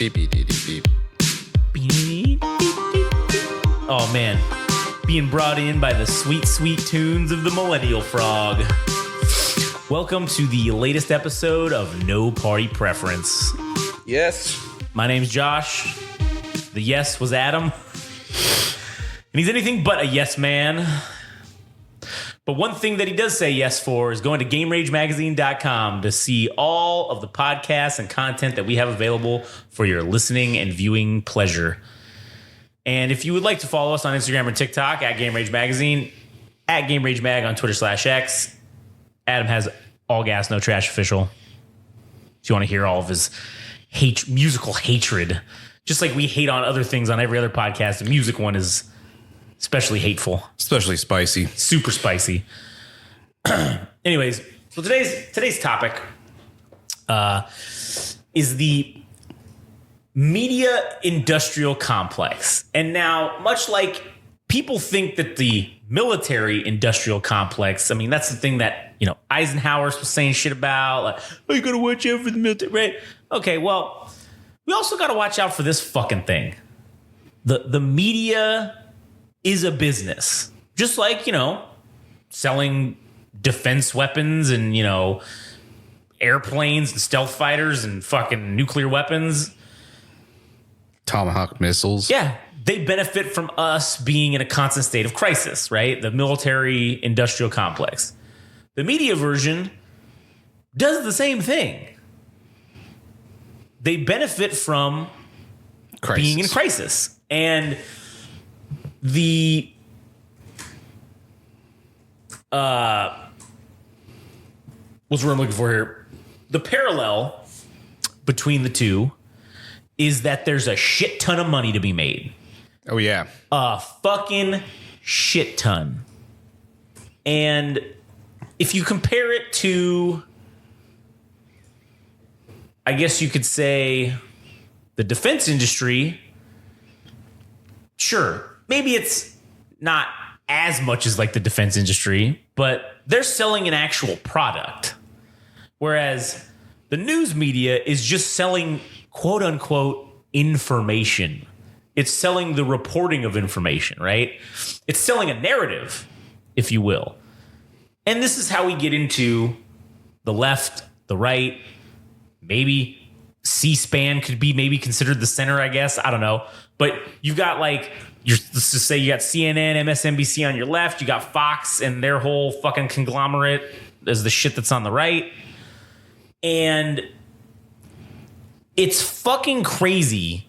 Beep, beep, beep, beep, beep. Oh, man. Being brought in by the sweet, sweet tunes of the Millennial Frog. Welcome to the latest episode of No Party Preference. Yes. My name's Josh. The yes was Adam. And he's anything but a yes man. But one thing that he does say yes for is going to GameRageMagazine.com to see all of the podcasts and content that we have available for your listening and viewing pleasure. And if you would like to follow us on Instagram or TikTok at GameRageMagazine, at GameRageMag on Twitter/X. Adam has All Gas, No Trash Official. If you want to hear all of his musical hatred, just like we hate on other things on every other podcast, the music one is especially hateful. Especially spicy. Super spicy. Anyways, so today's topic is the media industrial complex. And now, much like people think that the military industrial complex, I mean, that's the thing that, Eisenhower was saying shit about, like, oh, you gotta watch out for the military, right? Okay, well, we also gotta watch out for this fucking thing. The media is a business. Just like, selling defense weapons and, airplanes and stealth fighters and fucking nuclear weapons. Tomahawk missiles. Yeah, they benefit from us being in a constant state of crisis, right? The military industrial complex. The media version does the same thing. They benefit from being in crisis. And the what's what I'm looking for here? The parallel between the two is that there's a shit ton of money to be made. Oh, yeah. A fucking shit ton. And if you compare it to, I guess you could say, the defense industry, sure, maybe it's not as much as like the defense industry, but they're selling an actual product. Whereas the news media is just selling quote unquote information. It's selling the reporting of information, right? It's selling a narrative, if you will. And this is how we get into the left, the right, maybe C-SPAN could be maybe considered the center, I guess. I don't know. But you've got let's just say you got CNN, MSNBC on your left. You got Fox and their whole fucking conglomerate as the shit that's on the right. And it's fucking crazy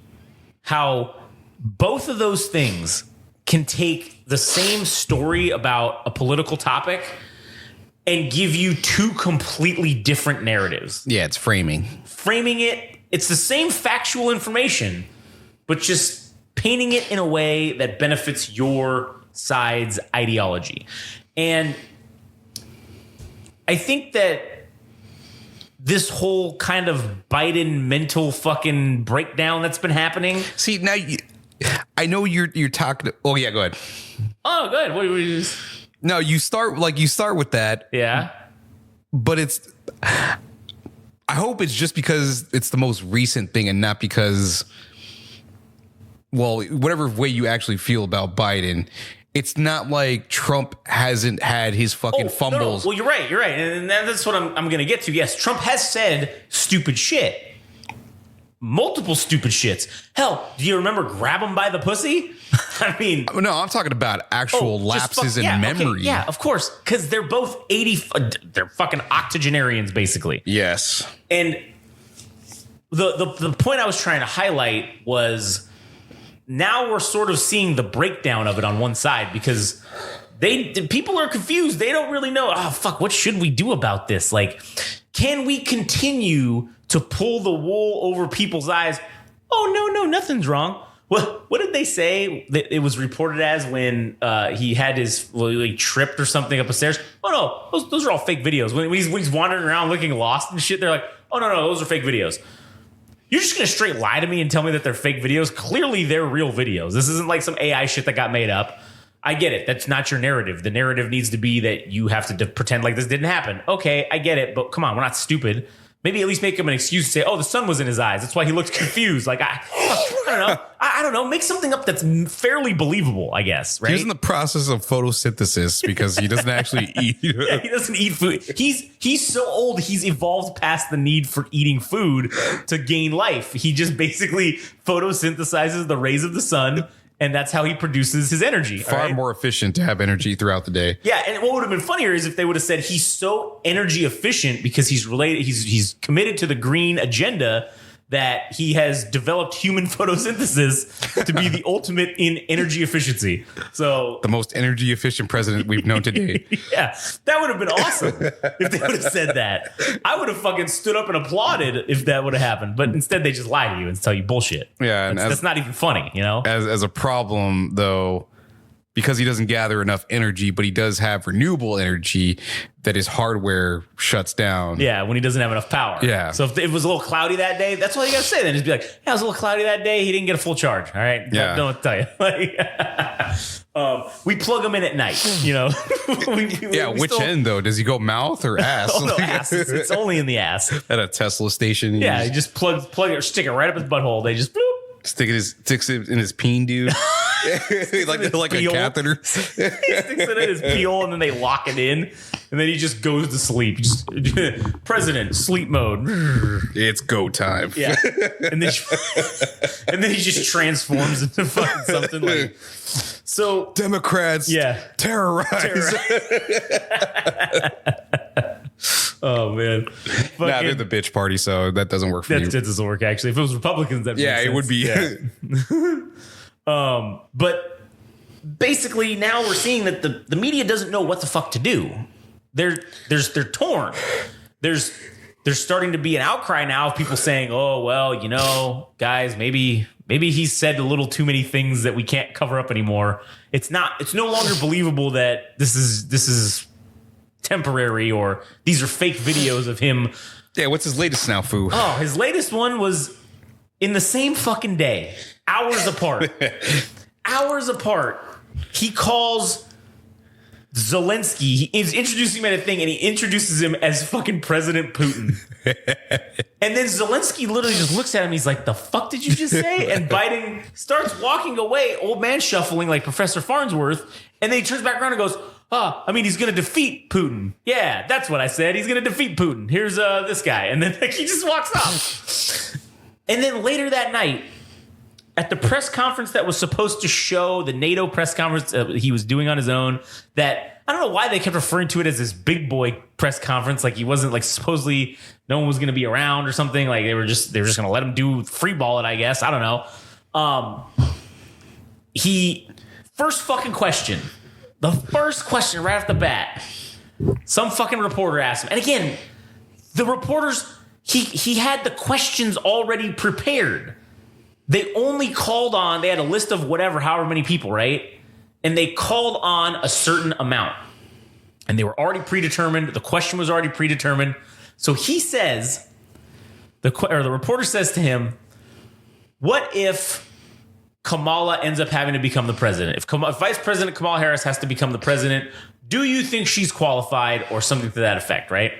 how both of those things can take the same story about a political topic and give you two completely different narratives. Yeah, it's framing. Framing it, it's the same factual information, but just painting it in a way that benefits your side's ideology. And I think that this whole kind of Biden mental fucking breakdown that's been happening. See, now I know you're talking. Oh, yeah, go ahead. Oh, good. What No, you start with that. Yeah. But I hope it's just because it's the most recent thing and not because, well, whatever way you actually feel about Biden, it's not like Trump hasn't had his fucking fumbles. No. Well, you're right. And that's what I'm going to get to. Yes, Trump has said stupid shit. Multiple stupid shits. Hell, do you remember grab him by the pussy? I mean, no, I'm talking about actual lapses in memory. Okay, yeah, of course, because they're both 80. They're fucking octogenarians, basically. Yes. And the point I was trying to highlight was now we're sort of seeing the breakdown of it on one side because people are confused. They don't really know. Oh fuck, what should we do about this? Like, can we continue to pull the wool over people's eyes? Oh, no, nothing's wrong. What did they say that it was reported as when he had he tripped or something up the stairs? Oh, no, those are all fake videos. When he's wandering around looking lost and shit, they're like, oh, no, those are fake videos. You're just going to straight lie to me and tell me that they're fake videos? Clearly, they're real videos. This isn't like some AI shit that got made up. I get it. That's not your narrative. The narrative needs to be that you have to pretend like this didn't happen. Okay, I get it. But come on, we're not stupid. Maybe at least make him an excuse to say, "Oh, the sun was in his eyes. That's why he looked confused." Like I don't know. I don't know. Make something up that's fairly believable, I guess. Right? He's in the process of photosynthesis because he doesn't actually eat. Yeah, he doesn't eat food. He's so old. He's evolved past the need for eating food to gain life. He just basically photosynthesizes the rays of the sun. And that's how he produces his energy. Far more efficient to have energy throughout the day. Yeah, and what would have been funnier is if they would have said he's so energy efficient because he's committed to the green agenda that he has developed human photosynthesis to be the ultimate in energy efficiency. So the most energy efficient president we've known today. Yeah, that would have been awesome if they would have said that. I would have fucking stood up and applauded if that would have happened. But instead, they just lie to you and tell you bullshit. Yeah, and that's not even funny, you know? As a problem, though, because he doesn't gather enough energy, but he does have renewable energy that his hardware shuts down. Yeah, when he doesn't have enough power. Yeah. So if it was a little cloudy that day, that's all you got to say then. Just be like, yeah, it was a little cloudy that day. He didn't get a full charge. All right. Yeah. Don't tell you. We plug him in at night, you know? Which end, though? Does he go mouth or ass? Oh, no, ass. It's only in the ass. At a Tesla station. Yeah, he just plug it, stick it right up his butthole. They just bloop. Sticks it in his peen, dude. like a catheter. He sticks it in his peel and then they lock it in. And then he just goes to sleep. President, sleep mode. It's go time. Yeah. And then he just transforms into fucking something like. So Democrats, terrorize. Oh man, nah, they're the bitch party, so that doesn't work for you. That doesn't work actually. If it was Republicans, that it would be. Yeah. But basically, now we're seeing that the media doesn't know what the fuck to do. They're torn. There's starting to be an outcry now of people saying, "Oh well, you know, guys, maybe he's said a little too many things that we can't cover up anymore. It's no longer believable that this is temporary or these are fake videos of him." Yeah, what's his latest now, Foo? Oh, his latest one was in the same fucking day, hours apart. Hours apart. He calls Zelensky. He's introducing him at a thing, and he introduces him as fucking President Putin. And then Zelensky literally just looks at him. He's like, "The fuck did you just say?" And Biden starts walking away, old man shuffling like Professor Farnsworth. And then he turns back around and goes, he's going to defeat Putin. Yeah, that's what I said. He's going to defeat Putin. Here's this guy. And then he just walks off. And then later that night, at the press conference that was supposed to show the NATO press conference he was doing on his own, that I don't know why they kept referring to it as this big boy press conference. Like he wasn't like supposedly no one was going to be around or something. Like they were just going to let him do free ball it, I guess. I don't know. First fucking question. The first question right off the bat, some fucking reporter asked him. And again, the reporters, he had the questions already prepared. They only called on, they had a list of however many people, right? And they called on a certain amount. And they were already predetermined. The question was already predetermined. So he says, the reporter says to him, "What if Kamala ends up having to become the president? If Vice President Kamala Harris has to become the president, do you think she's qualified?" Or something to that effect, right?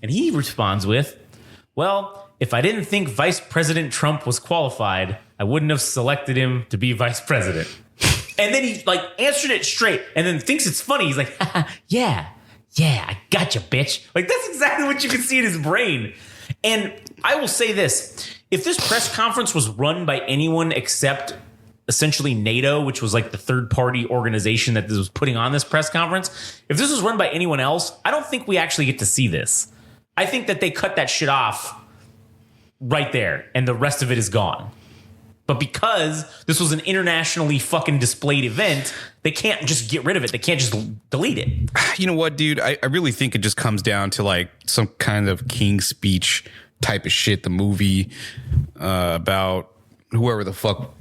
And he responds with, "Well, if I didn't think Vice President Trump was qualified, I wouldn't have selected him to be vice president." And then he answered it straight and then thinks it's funny. He's like, yeah, I gotcha, bitch. Like that's exactly what you can see in his brain. And I will say this. If this press conference was run by anyone except essentially NATO, which was like the third party organization that was putting on this press conference, if this was run by anyone else, I don't think we actually get to see this. I think that they cut that shit off right there and the rest of it is gone. But because this was an internationally fucking displayed event, they can't just get rid of it. They can't just delete it. You know what, dude? I really think it just comes down to like some kind of King's Speech type of shit. The movie about whoever the fuck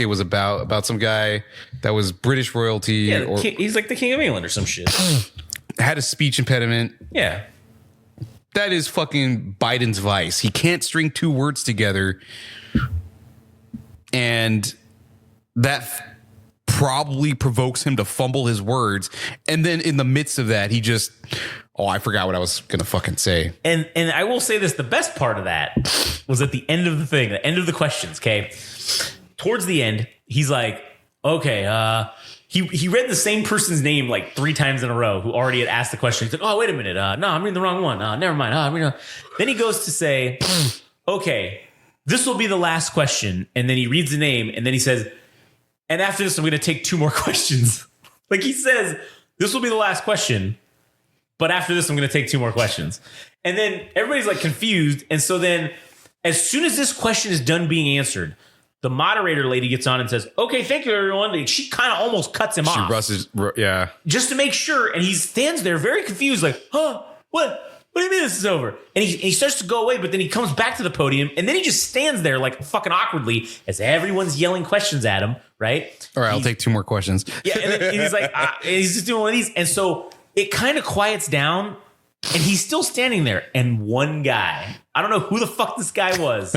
it was about some guy that was British royalty. Yeah, he's like the King of England or some shit. Had a speech impediment. Yeah. That is fucking Biden's vice. He can't string two words together. And that probably provokes him to fumble his words. And then in the midst of that, he just Oh, I forgot what I was gonna fucking say. And I will say this, the best part of that was at the end of the thing, the end of the questions, okay? Towards the end, he's like, okay, he read the same person's name like 3 times in a row who already had asked the question. He's like, oh, wait a minute. No, I'm reading the wrong one. Never mind. Then he goes to say, okay, this will be the last question. And then he reads the name and then he says, and after this, I'm going to take 2 more questions. Like he says, this will be the last question. But after this, I'm going to take 2 more questions. And then everybody's like confused. And so then as soon as this question is done being answered, the moderator lady gets on and says, okay, thank you, everyone. She kind of almost cuts him off. Yeah. Just to make sure. And he stands there very confused, like, huh, what? What do you mean this is over? And he starts to go away, but then he comes back to the podium, and then he just stands there like fucking awkwardly as everyone's yelling questions at him, right? All right, I'll take 2 more questions. Yeah, and then he's like, he's just doing one of these. And so it kind of quiets down, and he's still standing there. And one guy, I don't know who the fuck this guy was,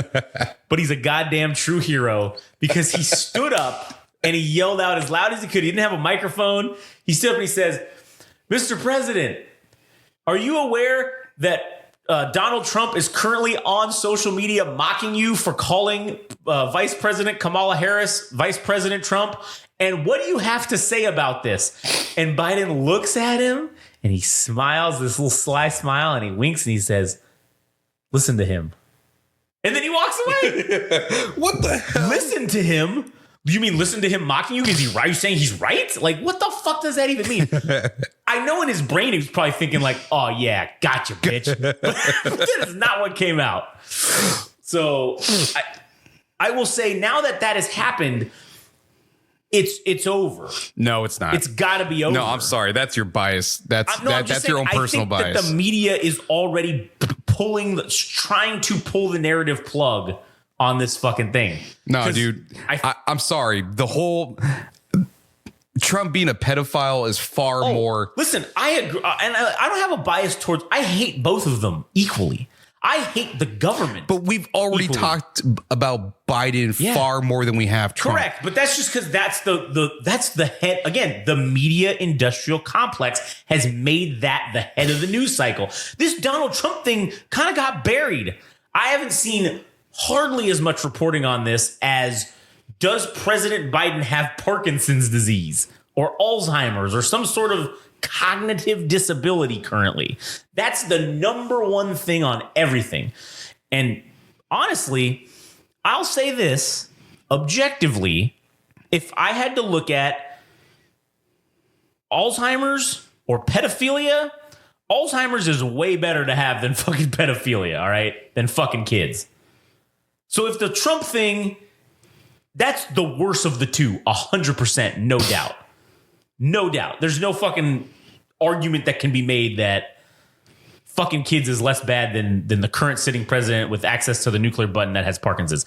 but he's a goddamn true hero because he stood up and he yelled out as loud as he could. He didn't have a microphone. He stood up and he says, Mr. President, are you aware that Donald Trump is currently on social media mocking you for calling Vice President Kamala Harris Vice President Trump? And what do you have to say about this? And Biden looks at him and he smiles, this little sly smile, and he winks and he says, listen to him. And then he walks away. What the hell? Listen to him? Do you mean listen to him mocking you? Is he right? Are you saying he's right? Like, what the fuck does that even mean? I know in his brain he was probably thinking like, oh yeah, gotcha, bitch. But that is not what came out. So I will say now that has happened, it's over. No, it's not. It's got to be over. No, I'm sorry. That's your bias. That's your own personal bias. That the media is already trying to pull the narrative plug on this fucking thing. No, dude. I'm sorry. The whole Trump being a pedophile is far more. Listen, I agree, and I don't have a bias towards. I hate both of them equally. I hate the government. But we've already talked about Biden far more than we have Trump. Correct, but that's just because that's the head. Again, the media industrial complex has made that the head of the news cycle. This Donald Trump thing kind of got buried. I haven't seen hardly as much reporting on this as does President Biden have Parkinson's disease or Alzheimer's or some sort of cognitive disability currently. That's the number one thing on everything. And honestly, I'll say this objectively, if I had to look at Alzheimer's or pedophilia, Alzheimer's is way better to have than fucking pedophilia, all right? Than fucking kids. So if the Trump thing, that's the worst of the two, 100%, no doubt. No doubt. There's no fucking argument that can be made that fucking kids is less bad than the current sitting president with access to the nuclear button that has Parkinson's.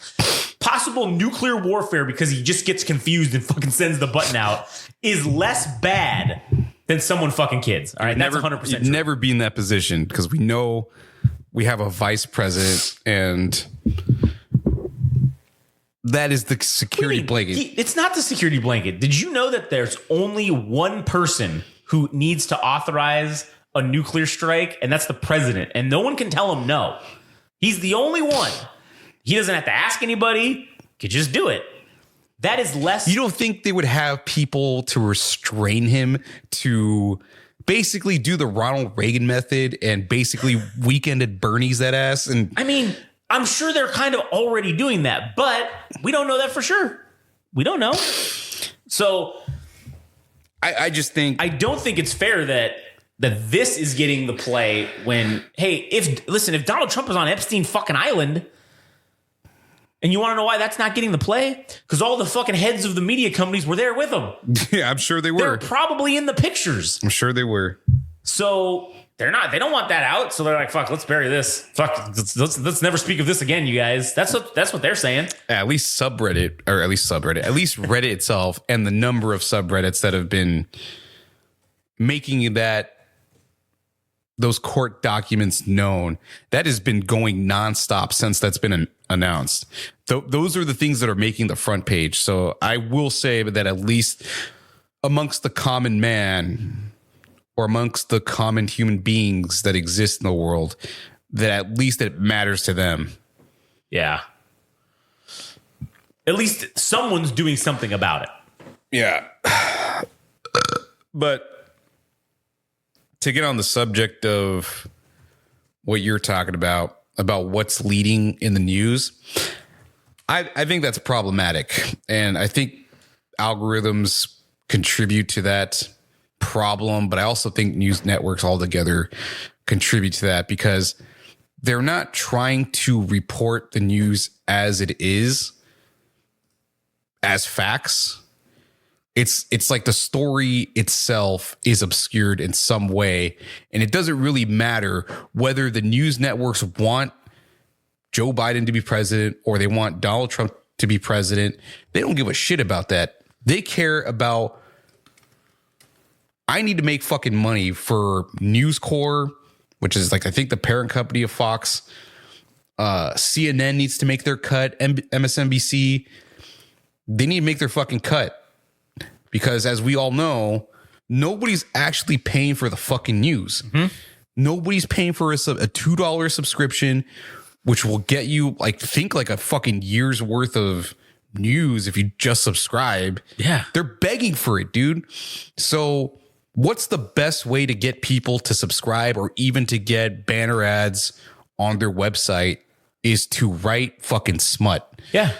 Possible nuclear warfare because he just gets confused and fucking sends the button out is less bad than someone fucking kids. All right, that's 100% true. Never be in that position because we know we have a vice president and that is the security blanket. It's not the security blanket. Did you know that there's only one person who needs to authorize a nuclear strike, and that's the president, and no one can tell him no. He's the only one. He doesn't have to ask anybody. He could just do it. That is less. You don't think they would have people to restrain him to basically do the Ronald Reagan method and basically weekend at Bernie's that ass? And I mean, I'm sure they're kind of already doing that, but we don't know that for sure. We don't know. So I just think I don't think it's fair that this is getting the play when, hey, if Donald Trump is on Epstein fucking Island, and you want to know why that's not getting the play? Because all the fucking heads of the media companies were there with him. Yeah, I'm sure they were. They're probably in the pictures. I'm sure they were. So they're not. They don't want that out. So they're like, "Fuck, let's bury this. Fuck, let's never speak of this again, you guys." That's what they're saying. At least Reddit itself, and the number of subreddits that have been making those court documents known, that has been going nonstop since that's been announced. Those are the things that are making the front page. So I will say that at least amongst the common man, or amongst the common human beings that exist in the world, that at least it matters to them. Yeah. At least someone's doing something about it. Yeah. But to get on the subject of what you're talking about what's leading in the news, I think that's problematic. And I think algorithms contribute to that problem, but I also think news networks altogether contribute to that because they're not trying to report the news as it is, as facts. It's like the story itself is obscured in some way, and it doesn't really matter whether the news networks want Joe Biden to be president or they want Donald Trump to be president. They don't give a shit about that. They care about, I need to make fucking money for News Corp, which is like, I think the parent company of Fox. CNN needs to make their cut. MSNBC, they need to make their fucking cut. Because as we all know, nobody's actually paying for the fucking news. Mm-hmm. Nobody's paying for a $2 subscription, which will get you like a fucking year's worth of news if you just subscribe. Yeah. They're begging for it, dude. So what's the best way to get people to subscribe or even to get banner ads on their website is to write fucking smut. Yeah.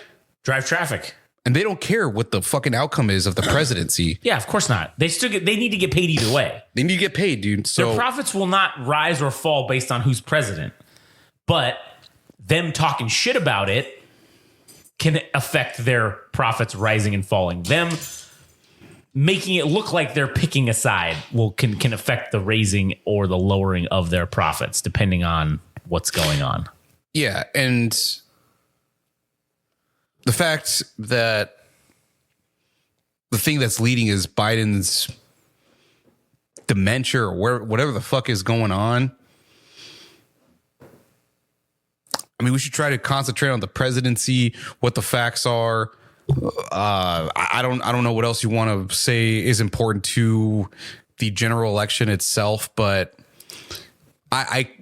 Drive traffic. And they don't care what the fucking outcome is of the presidency. Yeah, of course not. They need to get paid either way. They need to get paid, dude. So their profits will not rise or fall based on who's president. But them talking shit about it can affect their profits rising and falling. Them making it look like they're picking a side can affect the raising or the lowering of their profits depending on what's going on. Yeah, and the fact that the thing that's leading is Biden's dementia or whatever the fuck is going on. I mean, we should try to concentrate on the presidency, what the facts are. I don't know what else you want to say is important to the general election itself, but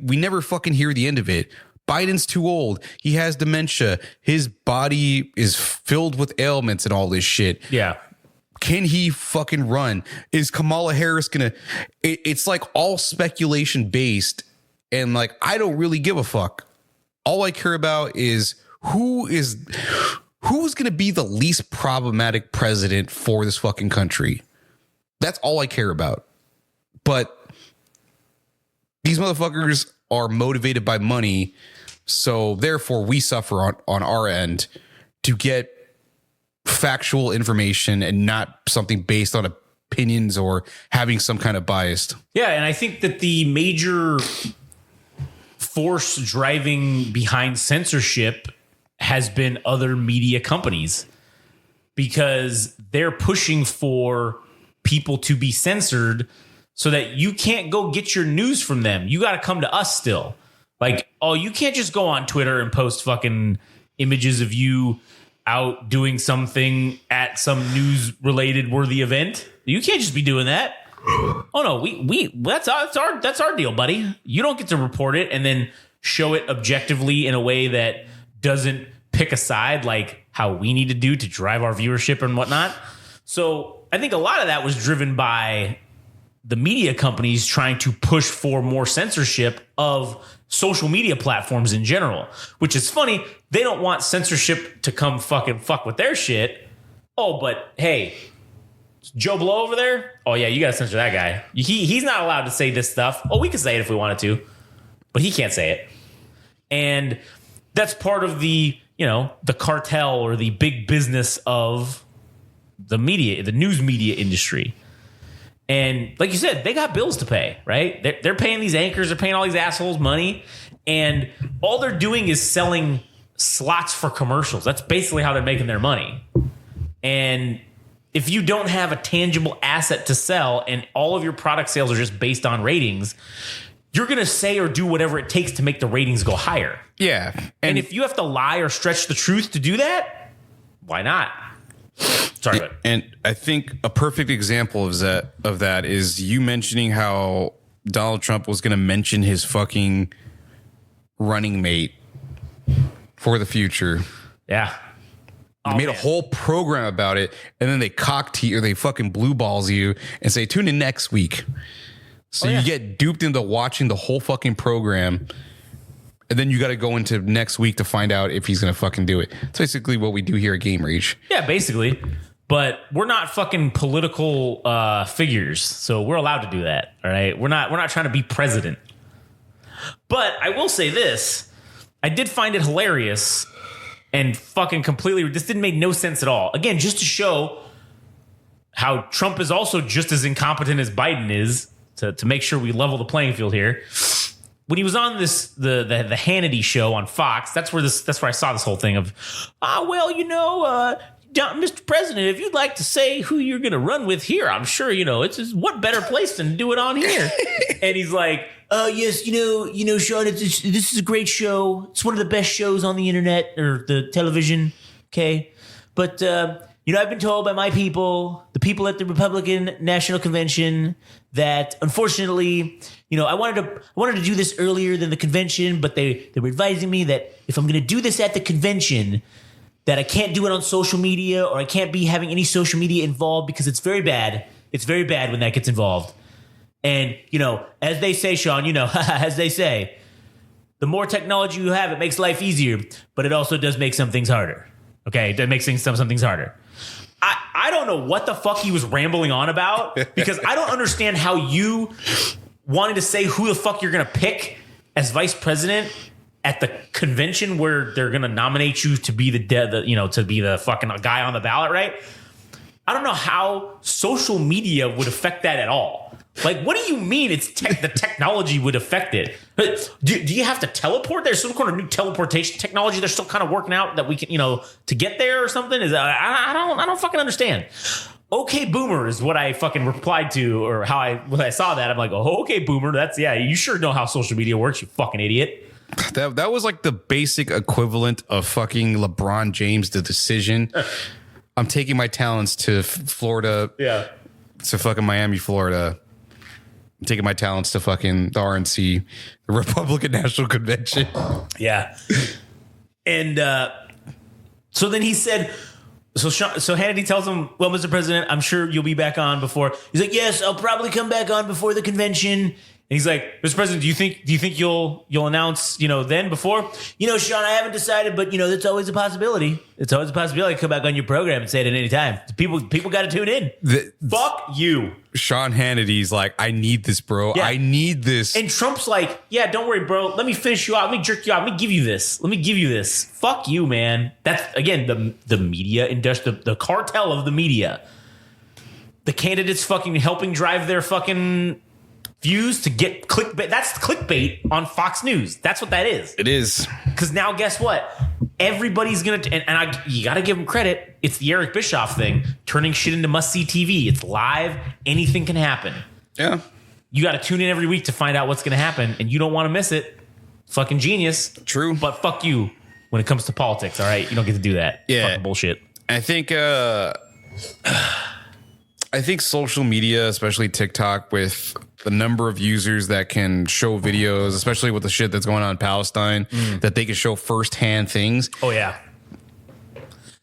we never fucking hear the end of it. Biden's too old. He has dementia. His body is filled with ailments and all this shit. Yeah. Can he fucking run? Is Kamala Harris gonna? It's like all speculation based, and like I don't really give a fuck. All I care about is who's gonna be the least problematic president for this fucking country. That's all I care about. But these motherfuckers are motivated by money. So therefore we suffer on our end to get factual information and not something based on opinions or having some kind of bias. Yeah. And I think that the major force driving behind censorship has been other media companies because they're pushing for people to be censored so that you can't go get your news from them. You got to come to us still. Like, oh, you can't just go on Twitter and post fucking images of you out doing something at some news related worthy event. You can't just be doing that. Oh no, we that's our deal, buddy. You don't get to report it and then show it objectively in a way that doesn't pick a side like how we need to do to drive our viewership and whatnot. So I think a lot of that was driven by the media companies trying to push for more censorship of social media platforms in general, which is funny. They don't want censorship to come fucking fuck with their shit. Oh, but hey, Joe Blow over there? Oh yeah, you gotta censor that guy. He's not allowed to say this stuff. Oh, we can say it if we wanted to, but he can't say it. And that's part of the, the cartel or the big business of the media, the news media industry. And like you said, they got bills to pay, right? They're paying these anchors, they're paying all these assholes money, and all they're doing is selling slots for commercials. That's basically how they're making their money. And if you don't have a tangible asset to sell and all of your product sales are just based on ratings, you're going to say or do whatever it takes to make the ratings go higher. Yeah. And if you have to lie or stretch the truth to do that, why not? Sorry, but And I think a perfect example of that is you mentioning how Donald Trump was going to mention his fucking running mate for the future. yeah. They made a whole program about it, and then they they fucking blue balls you and say, tune in next week. So you get duped into watching the whole fucking program, and then you got to go into next week to find out if he's going to fucking do it. It's basically what we do here at Game Rage. Yeah, basically. But we're not fucking political figures, so we're allowed to do that. All right, we're not trying to be president. But I will say this: I did find it hilarious and fucking completely. This didn't make no sense at all. Again, just to show how Trump is also just as incompetent as Biden is. To make sure we level the playing field here. When he was on the Hannity show on Fox, that's where I saw this whole thing of, Mr. President, if you'd like to say who you're going to run with here, I'm sure, it's just, what better place than to do it on here? And he's like, yes, Sean, this is a great show. It's one of the best shows on the internet or the television. Okay. But, I've been told by my people, the people at the Republican National Convention, that unfortunately, I wanted to do this earlier than the convention, but they were advising me that if I'm going to do this at the convention, that I can't do it on social media, or I can't be having any social media involved because it's very bad. It's very bad when that gets involved. And, as they say, Sean, as they say, the more technology you have, it makes life easier, but it also does make some things harder. Okay, that makes some things harder. I don't know what the fuck he was rambling on about, because I don't understand how you wanting to say who the fuck you're going to pick as vice president at the convention where they're going to nominate you to be to be the fucking guy on the ballot, right? I don't know how social media would affect that at all. Like, what do you mean the technology would affect it? Do you have to teleport? There's some kind of new teleportation technology they're still kind of working out that we can, to get there or something? I don't fucking understand. Okay, boomer is what I fucking replied to, or when I saw that, I'm like, oh, okay, boomer. You sure know how social media works, you fucking idiot. That was like the basic equivalent of fucking LeBron James, the decision. I'm taking my talents to Florida. Yeah. To fucking Miami, Florida. I'm taking my talents to fucking the RNC, the Republican National Convention. Yeah. And so then he said, so Hannity tells him, well, Mr. President, I'm sure you'll be back on before. He's like, yes, I'll probably come back on before the convention. And he's like, Mr. President, do you think you'll announce, then before? Sean, I haven't decided, but that's always a possibility. It's always a possibility to come back on your program and say it at any time. People got to tune in. Fuck you. Sean Hannity's like, I need this, bro. Yeah. I need this. And Trump's like, yeah, don't worry, bro. Let me finish you out. Let me jerk you out. Let me give you this. Fuck you, man. That's, again, the media industry, the cartel of the media. The candidates fucking helping drive their fucking views to get clickbait. That's clickbait on Fox News. That's what that is. It is. Because now, guess what? Everybody's gonna you gotta give them credit. It's the Eric Bischoff thing, turning shit into must-see TV. It's live. Anything can happen. Yeah. You got to tune in every week to find out what's gonna happen, and you don't want to miss it. Fucking genius. True. But fuck you when it comes to politics. All right, you don't get to do that. Yeah. Fucking bullshit. I think social media, especially TikTok, with the number of users that can show videos, especially with the shit that's going on in Palestine, that they can show firsthand things. Oh, yeah.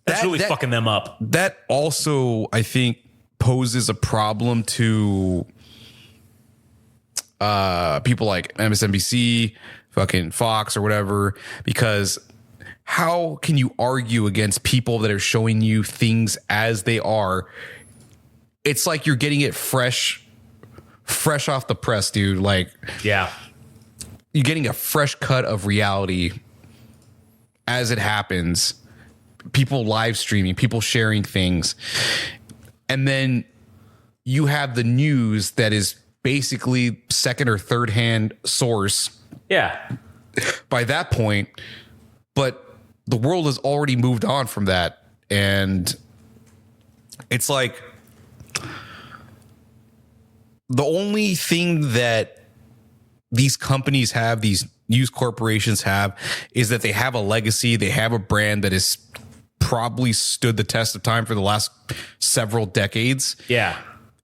That's really fucking them up. That also, I think, poses a problem to people like MSNBC, fucking Fox or whatever, because how can you argue against people that are showing you things as they are? It's like you're getting it fresh off the press, dude. Like, yeah, you're getting a fresh cut of reality as it happens. People live streaming, people sharing things. And then you have the news that is basically second or third hand source. Yeah. By that point, but the world has already moved on from that. And it's like, the only thing that these companies have, these news corporations have, is that they have a legacy. They have a brand that is probably stood the test of time for the last several decades. Yeah.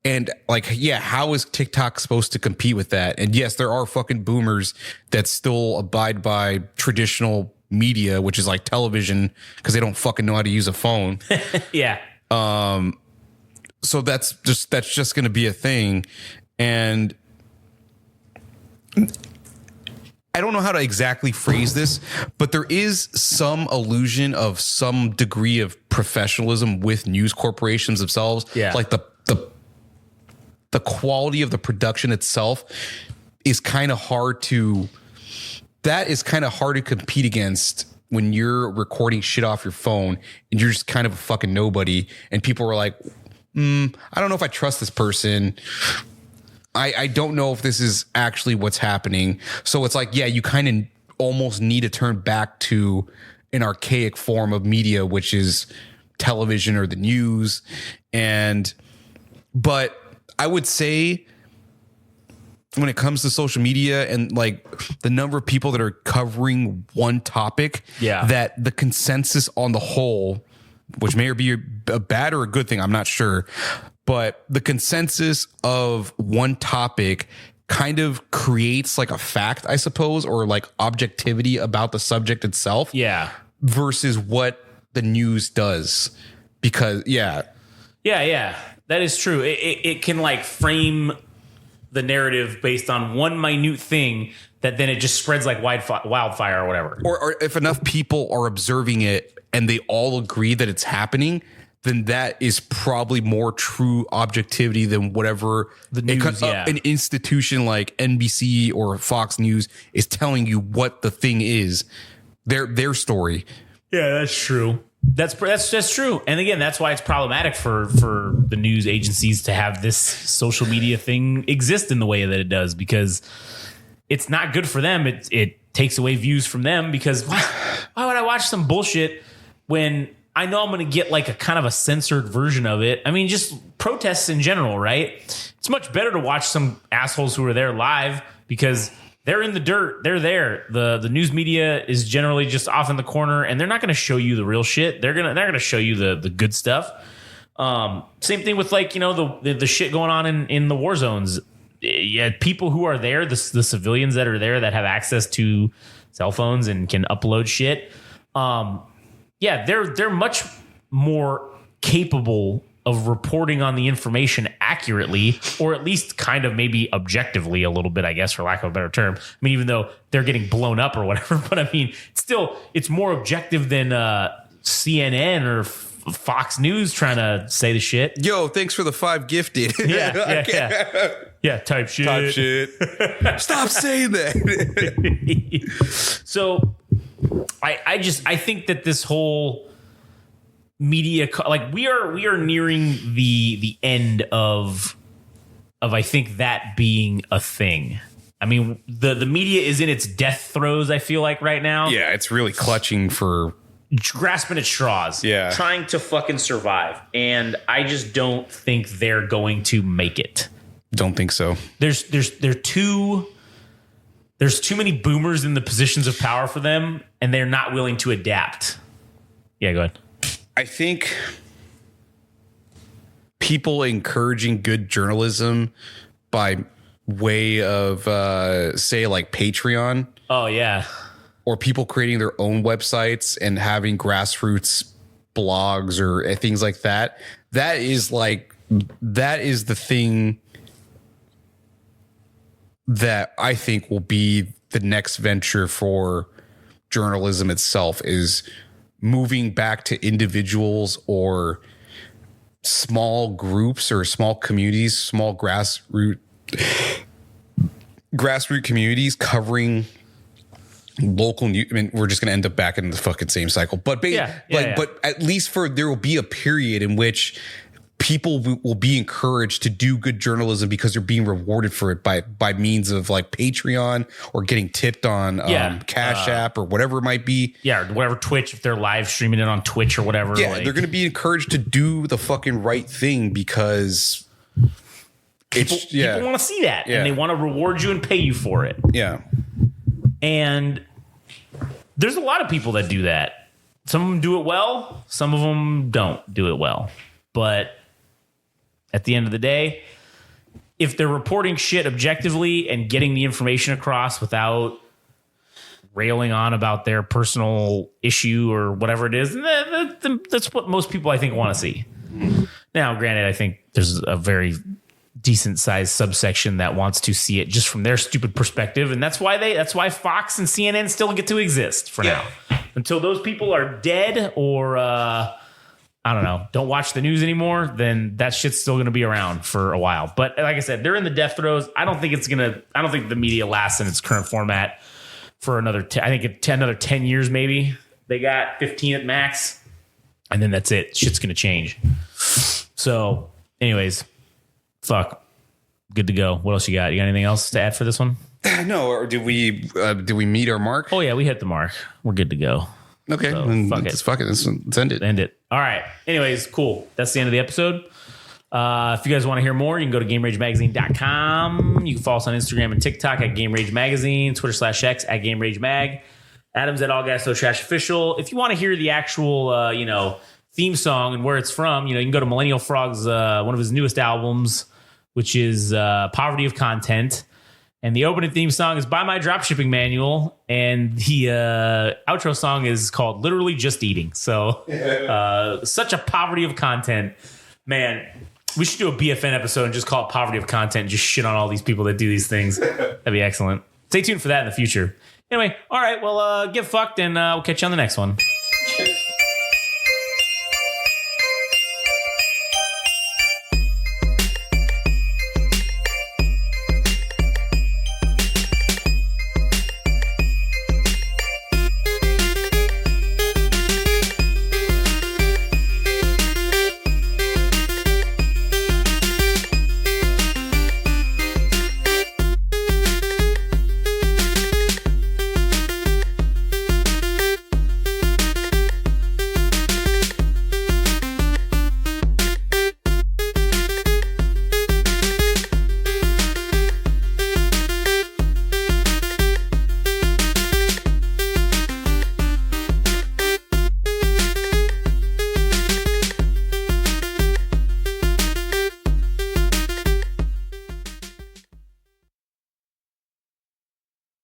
And like, yeah, how is TikTok supposed to compete with that? And yes, there are fucking boomers that still abide by traditional media, which is like television, because they don't fucking know how to use a phone. Yeah. So that's just going to be a thing. And I don't know how to exactly phrase this, but there is some illusion of some degree of professionalism with news corporations themselves. Yeah. Like the quality of the production itself is kind of hard to compete against when you're recording shit off your phone and you're just kind of a fucking nobody. And people are like, I don't know if I trust this person. I don't know if this is actually what's happening. So it's like, yeah, you kind of almost need to turn back to an archaic form of media, which is television or the news. But I would say when it comes to social media and like the number of people that are covering one topic, that the consensus on the whole, which may be a bad or a good thing, I'm not sure, but the consensus of one topic kind of creates like a fact, I suppose, or like objectivity about the subject itself. Yeah. Versus what the news does. Because, yeah. That is true. It can like frame the narrative based on one minute thing that then it just spreads like wildfire or whatever. Or if enough people are observing it and they all agree that it's happening, then that is probably more true objectivity than whatever the news, an institution like NBC or Fox News is telling you what the thing is, their story. Yeah, that's true. That's true. And again, that's why it's problematic for the news agencies to have this social media thing exist in the way that it does, because it's not good for them. It takes away views from them, because why would I watch some bullshit when I know I'm going to get like a kind of a censored version of it? I mean, just protests in general, right? It's much better to watch some assholes who are there live, because they're in the dirt. They're there. The news media is generally just off in the corner, and they're not going to show you the real shit. They're gonna show you the good stuff. Same thing with like, you know, the shit going on in the war zones. Yeah, people who are there, the civilians that are there that have access to cell phones and can upload shit. Yeah, they're much more capable of reporting on the information accurately, or at least kind of maybe objectively a little bit, I guess, for lack of a better term. I mean, even though they're getting blown up or whatever, but I mean, still, it's more objective than CNN or Fox News trying to say the shit. Yo, thanks for the 5 gifted. Yeah, type shit. Stop saying that. So I think that this whole media, like we are nearing the end of I think that being a thing. I mean, the media is in its death throes, I feel like, right now. Yeah, it's really clutching for grasping at straws. Yeah. Trying to fucking survive. And I just don't think they're going to make it. Don't think so. There's too many boomers in the positions of power for them, and they're not willing to adapt. Yeah, go ahead. I think people encouraging good journalism by way of, say, like Patreon. Oh, yeah. Or people creating their own websites and having grassroots blogs or things like that. That is the thing that I think will be the next venture for journalism itself, is moving back to individuals or small groups or small communities, small grassroots communities covering local news. I mean, we're just going to end up back in the fucking same cycle, but but at least there will be a period in which people will be encouraged to do good journalism because they're being rewarded for it by means of like Patreon or getting tipped on Cash App or whatever it might be. Yeah, or whatever, Twitch, if they're live streaming it on Twitch or whatever. Yeah, they're going to be encouraged to do the fucking right thing because people want to see that, and they want to reward you and pay you for it. Yeah. And there's a lot of people that do that. Some of them do it well. Some of them don't do it well. But at the end of the day, if they're reporting shit objectively and getting the information across without railing on about their personal issue or whatever it is, that's what most people, I think, want to see. Now, granted, I think there's a very decent sized subsection that wants to see it just from their stupid perspective. And that's why Fox and CNN still get to exist for now. Until those people are dead or, I don't know, don't watch the news anymore, then that shit's still going to be around for a while. But like I said, they're in the death throes. I don't think the media lasts in its current format for another, another 10 years, maybe. They got 15 at max. And then that's it. Shit's going to change. So anyways, fuck. Good to go. What else you got? You got anything else to add for this one? No, or did we meet our mark? Oh yeah, we hit the mark. We're good to go. Okay, So, fuck it. Let's end it. End it. All right. Anyways, cool. That's the end of the episode. If you guys want to hear more, you can go to GameRageMagazine.com. You can follow us on Instagram and TikTok at Game Rage Magazine, Twitter/X at Game Rage Mag. Adam's at All Gas So Trash Official. If you want to hear the actual, theme song and where it's from, you can go to Millennial Frog's one of his newest albums, which is Poverty of Content. And the opening theme song is Buy My Dropshipping Manual. And the outro song is called Literally Just Eating. So such a poverty of content. Man, we should do a BFN episode and just call it Poverty of Content and just shit on all these people that do these things. That'd be excellent. Stay tuned for that in the future. Anyway, all right, well, get fucked and we'll catch you on the next one.